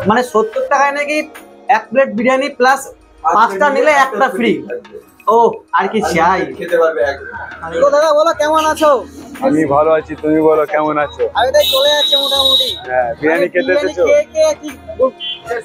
মানে 70 টাকায় নাকি এক প্লেট বিরিয়ানি প্লাস 5টা নিলে একটা ফ্রি। ও আর কি চাই। খেতে পারবে তো দাদা বলো কেমন আছো? আমি ভালো আছি, তুমি বলো কেমন আছো? আমি তাই চলে যাচ্ছে মোটামুটি। হ্যাঁ, বিরিয়ানি খেতে এসেছো?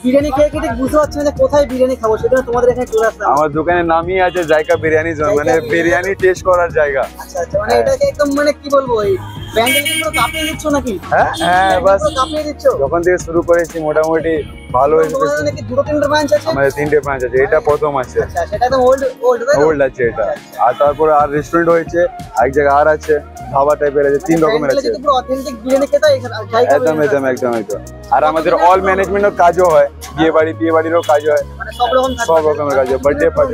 বিরিয়ানি খেয়ে ঠিক বুঝতে পারছি না যে কোথায় বিরিয়ানি খাবো, সেটা তোমাদের এখানে চলে আসলাম। আমার দোকানের নামই আছে জায়কা বিরিয়ানি জোন, মানে বিরিয়ানি টেস্ট করার জায়গা। আচ্ছা আচ্ছা, মানে এটাকে একদম মানে কি বলবো, এই প্যান্ডেল পুরো কাঁপিয়ে দিচ্ছ নাকি? হ্যাঁ হ্যাঁ, বাস কাঁপিয়ে দিচ্ছ। যখন থেকে শুরু করেছি মোটামুটি ভালো হয়েছে। তোমাদের নাকি দুটো তিনটে ব্রাঞ্চ আছে? আমাদের 3টে ব্রাঞ্চ আছে, এটা প্রথম আছে। আচ্ছা, সেটা একদম ওল্ড তাই তো? ওল্ড আছে এটা। আর তারপরে আর রেস্টুরেন্ট হয়েছে, এক জায়গায় আর আছে, ধাবা টাইপের আছে, 3 রকমের আছে। যদি পুরো অথেন্টিক বিরিয়ানি খেতে হয় এখানে জায়গা একদম একদম একদম একদম। আর আমাদের অল ম্যানেজমেন্টের কাজও হয়, বিয়ে বাড়িরও কাজ হয়, মানে সব রকমের কাজ হয়, বার্থডে পার্টি।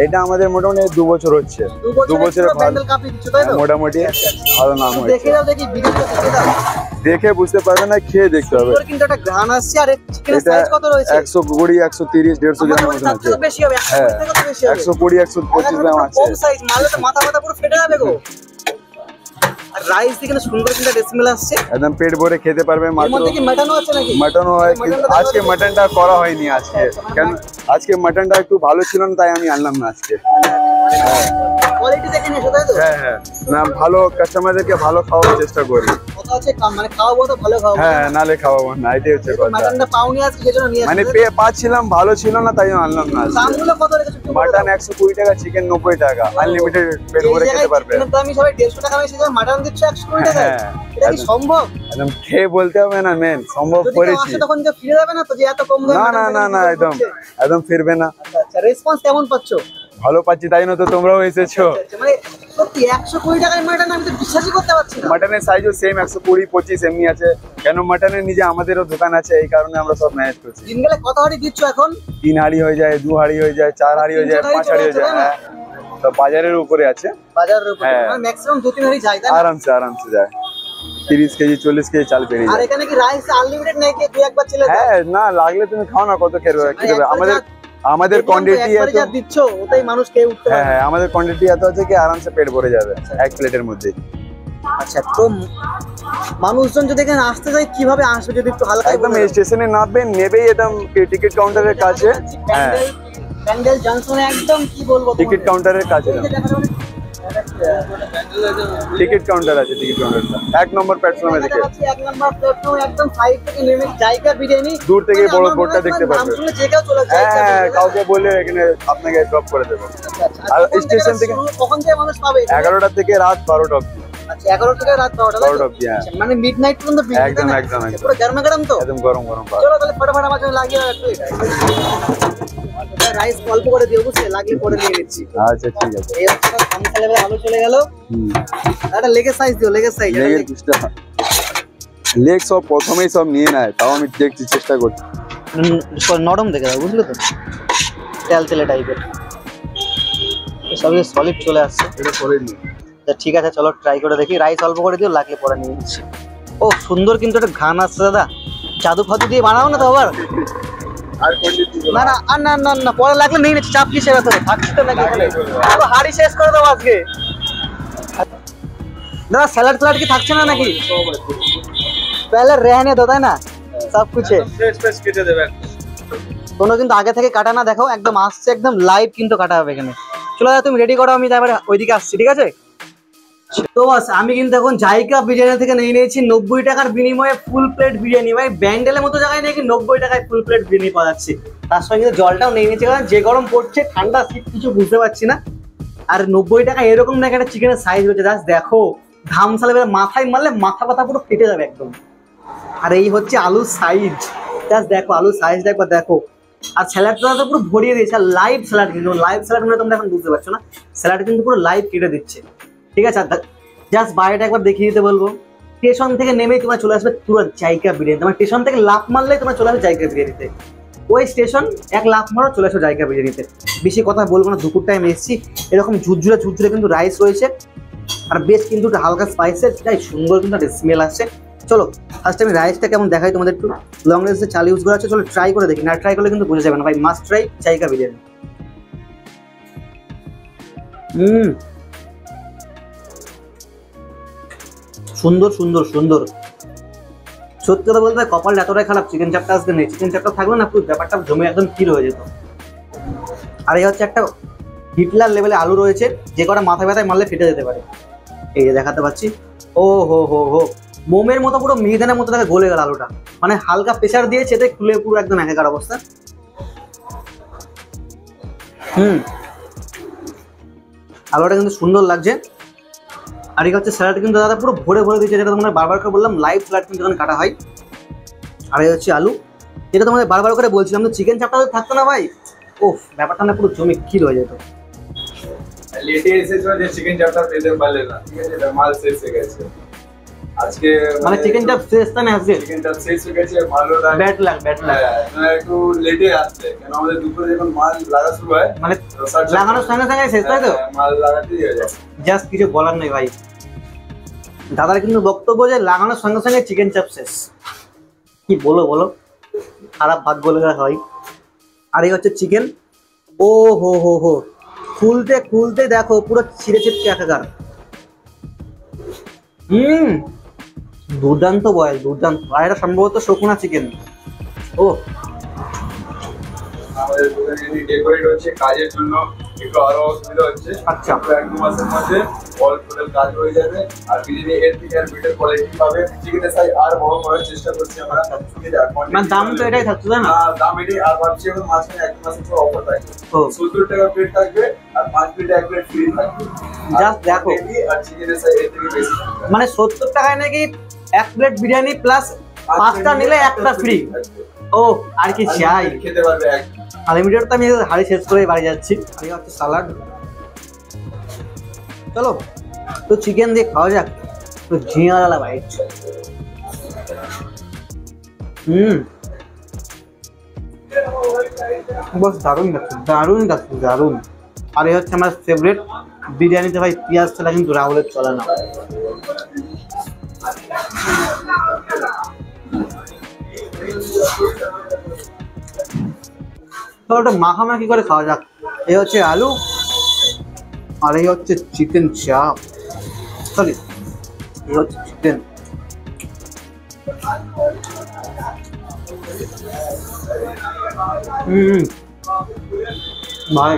এটা আমাদের মোটামুটি 2 বছর হচ্ছে। 2 বছরে প্যান্ডেল কাঁপিয়ে দিচ্ছ তাই তো? মোটামুটি ভালো নাম হয়েছে। দেখে যাও দেখি বিরিয়ানিটা দেখে দাও। দেখে বুঝতে পারবে না, খেয়ে দেখতে হবে। কিন্তু একটা ঘ্রাণ আসছে। আর চিকেনের সাইজ কত রয়েছে? 120, 130, 150 গ্রাম মতো আছে। বেশি হবে, হ্যাঁ 120, 125 গ্রাম আছে। কম সাইজ মারলে তো মাথা পুরো ফেটে যাবে গো। আর রাইস এখানে সুন্দর কিন্তু স্মেল আসছে, একদম পেট ভরে খেতে পারবে। এর মধ্যে কি মাটনও আছে নাকি? মাটনও হয়, কিন্তু আজকে মাটনটা করা হয়নি আজকে, কারণ আজকে মাটনটা একটু ভালো ছিল না, তাই আমি আনলাম না আজকে। কোয়ালিটি দেখে নিয়েছো তাই তো? হ্যাঁ হ্যাঁ, না ভালো কাস্টমারদেরকে ভালো খাওয়ার চেষ্টা করি। কথা আছে মানে খাওয়াবো তো ভালো খাওয়াবো। হ্যাঁ, নালে খাওয়াবো না, এটাই হচ্ছে কথা। মাটনটা পাওনি আজকে, সেজন্য নিয়ে মানে পাচ্ছিলাম, ভালো ছিল না, তাই আনলাম না। দামগুলো কত রেখেছো? মাটন 120 টাকা, চিকেন 90 টাকা, আনলিমিটেড পেট ভরে খেতে পারবে। কিন্তু আমি সবাই 150 টাকা বেশি দিয়ে মাটন দিচ্ছ 120 টাকা। হ্যাঁ, এটা কি সম্ভব? একদম খেয়ে বলতে হবে না, মেন সম্ভব করেছি। তখন যে ফিরে যাবে না তো, যে এত কম দামে? না না না, একদম একদম ফিরবে না। আচ্ছা, রেসপন্স কেমন পাচ্ছো? ভালো পাচ্ছি, তাই না তো তোমরাও এসেছো। মানে সত্যি 120 টাকায় মাটন আমি তো বিশ্বাসই করতে পারছি না। মাটনের সাইজও সেম 120, 25 এমনি আছে, কেন মাটনের নিজে আমাদেরও দোকান আছে, এই কারণে আমরা সব ম্যানেজ করছি। দিন গেলে কত হাঁড়ি দিচ্ছ এখন? 3 হাঁড়ি হয়ে যায়, 2 হাঁড়ি হয়ে যায়, 4 হাঁড়ি হয়ে যায়, 5 হাঁড়ি হয়ে যায়। হ্যাঁ, তো বাজারের উপরে আছে, বাজারের উপরে হ্যাঁ। মানে ম্যাক্সিমাম 2-3 হাঁড়ি যায় তাই না? আরামসে যায়। 30 কেজি 40 কেজি চাল পেরিয়ে আর যায়। এখানে কি রাইস আনলিমিটেড নাকি দুই একবার চলে যায়? হ্যাঁ, না লাগলে তুমি খাও না, কত খেতে আমাদের কোয়ান্টিটি এত দিচ্ছ, ওটাই মানুষ খেয়ে উঠতে পারে। হ্যাঁ, আমাদের কোয়ান্টিটি এত আছে কি আরামসে পেট ভরে যাবে এক প্লেটের মধ্যে। আচ্ছা, তো মানুষজন যদি এখানে আসতে চায় কিভাবে আসবে যদি একটু হালকা একদম স্টেশনে নামবেন, নেবেই একদম টিকিট কাউন্টারের কাছে। হ্যাঁ, প্যান্ডেল জংশনে একদম কি বলবো, টিকিট কাউন্টারের কাছে টিকিট কাউন্টার আছে, টিকিট কাউন্টারটা 1 নম্বর প্ল্যাটফর্মে দেখে 1 নম্বর প্ল্যাটফর্ম একদম সাইড থেকে নেমে জায়গা বিরিয়ানি দূর থেকে বড় বোর্ডটা দেখতে পারবে। যে কেউ চলে যায়। হ্যাঁ, কাউকে বলে এখানে আপনাকে ড্রপ করে দেবে। আর স্টেশন থেকে কখন থেকে মানুষ পাবে? 11টা থেকে রাত 12টা অবধি। আচ্ছা, 11 থেকে রাত 12টা অবধি। হ্যাঁ, মানে মিডনাইট পর্যন্ত একদম পুরো গরম তো? একদম গরম পাওয়া। চলো তাহলে ফটাফট আমার জন্য লাগিয়ে একটু রাইস অল্প করে দিও, বুঝলে? লাগলে পরে নিয়ে নিচ্ছি। আচ্ছা ঠিক আছে। এই হচ্ছে খামখা লেভেল আলু চলে গেল। একটা লেগের সাইজ দিও, লেগের সাইজ। লেগের পিসটা লেগ সব প্রথমেই সব নিয়ে নেয়, তাও আমি দেখছি, চেষ্টা করছি। নরম দেখে দাও, বুঝলে তো? তেলে টাইপের সবই সলিড চলে আসছে। এটা করে নি। ঠিক আছে, চলো ট্রাই করে দেখি। রাইস অল্প করে দিও, লাগলে পরে নিয়ে নিচ্ছি। ও সুন্দর কিন্তু একটা ঘ্রাণ আসছে দাদা। জাদু ফাদু দিয়ে বানাও না তো আবার? আর কোয়ান্টিটি না না আর না, পরে লাগলে নিয়ে নিচ্ছি, চাপ কিসের এত? থাকছি তো নাকি এখানে? পুরো হাড়ি শেষ করে দেবো আজকে। দাদা স্যালাড কি থাকছে না নাকি? पहले रहने दो, তাই না? সব কিছু ফ্রেশ কেটে দেবে। কোনো কিন্তু আগে থেকে কাটা না, দেখো একদম আসছে, একদম লাইভ কিন্তু কাটা হবে এখানে। চলো দাদা তুমি রেডি করো, আমি তারপরে ওইদিকে আসছি, ঠিক আছে? তো বাস আমি কিন্তু এখন জায়গা বিরিয়ানি থেকে নিয়ে নিয়েছি 90 টাকার বিনিময়ে ফুল প্লেট বিরিয়ানি। ভাই ব্যান্ডেলের মতো জায়গায় নাকি 90 টাকায় ফুল প্লেট বিরিয়ানি পাওয়া যাচ্ছে। তার সঙ্গে কিন্তু জলটাও নিয়ে নিয়েছি, কারণ যে গরম পড়ছে, ঠান্ডা শীত কিছু বুঝতে পারছি না। আর 90 টাকা এরকম নাকি একটা চিকেনের সাইজ হচ্ছে, জাস্ট দেখো ধামসালে মাথায় মারলে মাথা ব্যথা পুরো ফেটে যাবে একদম। আর এই হচ্ছে আলুর সাইজ, জাস্ট দেখো আলুর সাইজ একবার দেখো। আর স্যালাডটা তো পুরো ভরিয়ে দিয়েছে, আর লাইভ স্যালাড, কিন্তু লাইভ স্যালাড মানে তোমরা এখন বুঝতে পারছো না, স্যালাড কিন্তু পুরো লাইভ কেটে দিচ্ছে, ঠিক আছে? জাস্ট বাইরেটা একবার দেখিয়ে দিতে বলবো। স্টেশন থেকে নেমেই তোমার চলে আসবে পুরো জায়গা বিরিয়ানি। তোমার স্টেশন থেকে লাফ মারলেই তোমার চলে আসবে জায়গা বিরিয়ানিতে। ওই স্টেশন এক লাফ মারো চলে আসো জায়গা বিরিয়ানিতে। বেশি কথা বলবো না, দুপুর টাইম এসেছি। এরকম ঝুরঝুরে কিন্তু রাইস রয়েছে, আর বেশ কিন্তু হালকা স্পাইসের, তাই সুন্দর কিন্তু একটা স্মেল আসছে। চলো ফার্স্ট আমি রাইসটা কেমন দেখাই তোমাদের একটু। লং রেঞ্জে চাল ইউজ করা আছে, চলো ট্রাই করে দেখি। না ট্রাই করলে কিন্তু বোঝা যাবে না ভাই, মাস্ট ট্রাই জায়গা বিরিয়ানি। সুন্দর সুন্দর সুন্দর। সত্যি কথা বলতে কপালটা এতটাই খারাপ, চিকেন চাপটা আজকে নেই। চিকেন চাপটা থাকলে না পুরো ব্যাপারটা জমে একদম ক্ষীর হয়ে যেত। আর এই হচ্ছে একটা হিটলার লেভেলে আলু রয়েছে, যে কটা মাথা ব্যথায় মারলে ফেটে যেতে পারে। এই যে দেখাতে পাচ্ছি, ও হো হো হো, মোমের মতো পুরো মিহিদানের মতো তাকে গলে গেল আলুটা, মানে হালকা প্রেশার দিয়েছে এতে খুলে পুরো একদম একাকার অবস্থা। আলুটা কিন্তু সুন্দর লাগছে। আর এই হচ্ছে স্যালাড কিন্তু দাদা পুরো ভরে ভরে দিয়েছে, যেটা তোমাদের বারবার করে বললাম লাইভ স্যালাড কিন্তু যখন কাটা হয়। আর এই হচ্ছে আলু, যেটা তোমাদের বারবার করে বলছিলাম, তো চিকেন চাপটা যদি থাকতো না ভাই, ওফ ব্যাপারটা না পুরো জমে ক্ষীর হয়ে যেত। লেটে এসেছো যে চিকেন চাপটা পেতে পারলে না, ঠিক আছে, মাল শেষ হয়ে গেছে আজকে, মানে চিকেন চাপ শেষটা না আজকে, চিকেন চাপ শেষ হয়ে গেছে, ভালো ব্যাড লাগ। একটু লেটে আসছে, কেন আমাদের দুপুরে যখন মাল লাগা শুরু হয়, মানে লাগানোর সঙ্গে সঙ্গে শেষ, তাই তো? মাল লাগাতেই হয়ে যায়। জাস্ট কিছু বলার নেই ভাই, দাদার কিন্তু বক্তব্য যে লাগানোর সঙ্গে সঙ্গে চিকেন চাপ শেষ। কি বলো, খারাপ ভাগ্য বলে হয়। আর এই হচ্ছে চিকেন, ও হো হো হো, খুলতে খুলতে দেখো পুরো ছিঁড়ে ছিটকে একাকার। দুর্দান্ত বয়েল, দুর্দান্ত। আর এটা সম্ভবত শকুনা চিকেন। ও আমাদের দোকানে ডেকোরেট হচ্ছে, কাজের জন্য একটু আরো অসুবিধা হচ্ছে। আচ্ছা, এক দু মাসের মধ্যে অল টোটাল কাজ হয়ে যাবে, আর বিরিয়ানি এর থেকে আর বেটার কোয়ালিটি পাবে। চিকেনের সাইজ আর বড় করার চেষ্টা করছি আমরা। মানে দাম তো এটাই থাকছে, তাই না? দাম এটাই, আর ভাবছি এখন মাঝখানে এক মাসের পর অফার থাকবে, ও 70 টাকা প্লেট থাকবে, আর 5 প্লেটে এক প্লেট ফ্রি থাকবে। জাস্ট দেখো, আর চিকেনের সাইজ এর থেকে বেশি, মানে 70 টাকায় নাকি এক প্লেট বিরিয়ানি প্লাস 5টা নিলে একটা ফ্রি। ও আর কি চাই, খেতে পারবে এক। আনলিমিটেড তো আমি হাড়ি শেষ করে বাড়ি যাচ্ছি। আর এই হচ্ছে সালাড। চলো তো চিকেন দিয়ে খাওয়া যাক, তো ঝিঙালা বাইট। বস দারুণ লাগছে, দারুণ লাগছে, দারুণ। আর এই হচ্ছে আমার ফেভারিট বিরিয়ানিতে ভাই পেঁয়াজ ছাড়া কিন্তু রাহুলের চলে না। তো ওটা মাখামাখি করে খাওয়া যাক। এই হচ্ছে আলু, আর এই হচ্ছে চিকেন চাপ, সরি এই হচ্ছে চিকেন। ভাই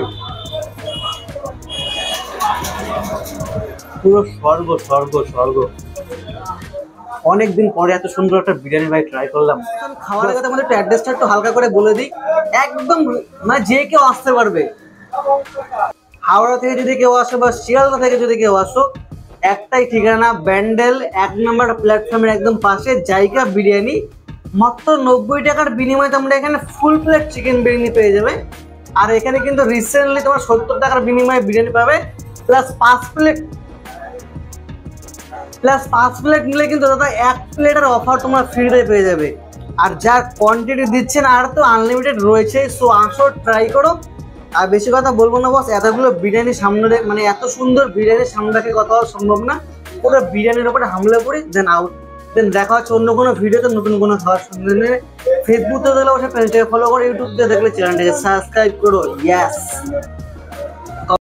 পুরো স্বর্গ স্বর্গ স্বর্গ। অনেকদিন পরে এত সুন্দর একটা বিরিয়ানি ভাই ট্রাই করলাম। খাওয়ার আগে তোমাদের একটু অ্যাড্রেসটা একটু হালকা করে বলে দিই, একদম মানে যে কেউ আসতে পারবে। হাওড়া থেকে যদি কেউ আসো বা শিয়ালদা থেকে যদি কেউ আসো, একটাই ঠিকানা, ব্যান্ডেল 1 নম্বর প্ল্যাটফর্মের একদম পাশে জায়গা বিরিয়ানি। মাত্র 90 টাকার বিনিময়ে তোমরা এখানে ফুল প্লেট চিকেন বিরিয়ানি পেয়ে যাবে। আর এখানে কিন্তু রিসেন্টলি তোমার 70 টাকার বিনিময়ে বিরিয়ানি পাবে, প্লাস 5 প্লেট নিলে কিন্তু দাদা 1 প্লেটের অফার তোমার ফ্রিতে পেয়ে যাবে। আর যা কোয়ান্টিটি দিচ্ছেন আর তো আনলিমিটেড রয়েছে, সো আসো ট্রাই করো। আর বেশি কথা বলবো না বস, এতগুলো বিরিয়ানি সামনে, মানে এত সুন্দর বিরিয়ানির সামনে রেখে কথা সম্ভব না। পুরো বিরিয়ানির উপরে হামলে পড়ি, দেন দেখা হচ্ছে অন্য কোনো ভিডিওতে নতুন কোনো খাওয়ার সন্ধানে। ফেসবুকে দেখলে অবশ্যই পেজটাকে ফলো করো, ইউটিউবে দেখলে চ্যানেলটাকে সাবস্ক্রাইব করো। ইয়েস।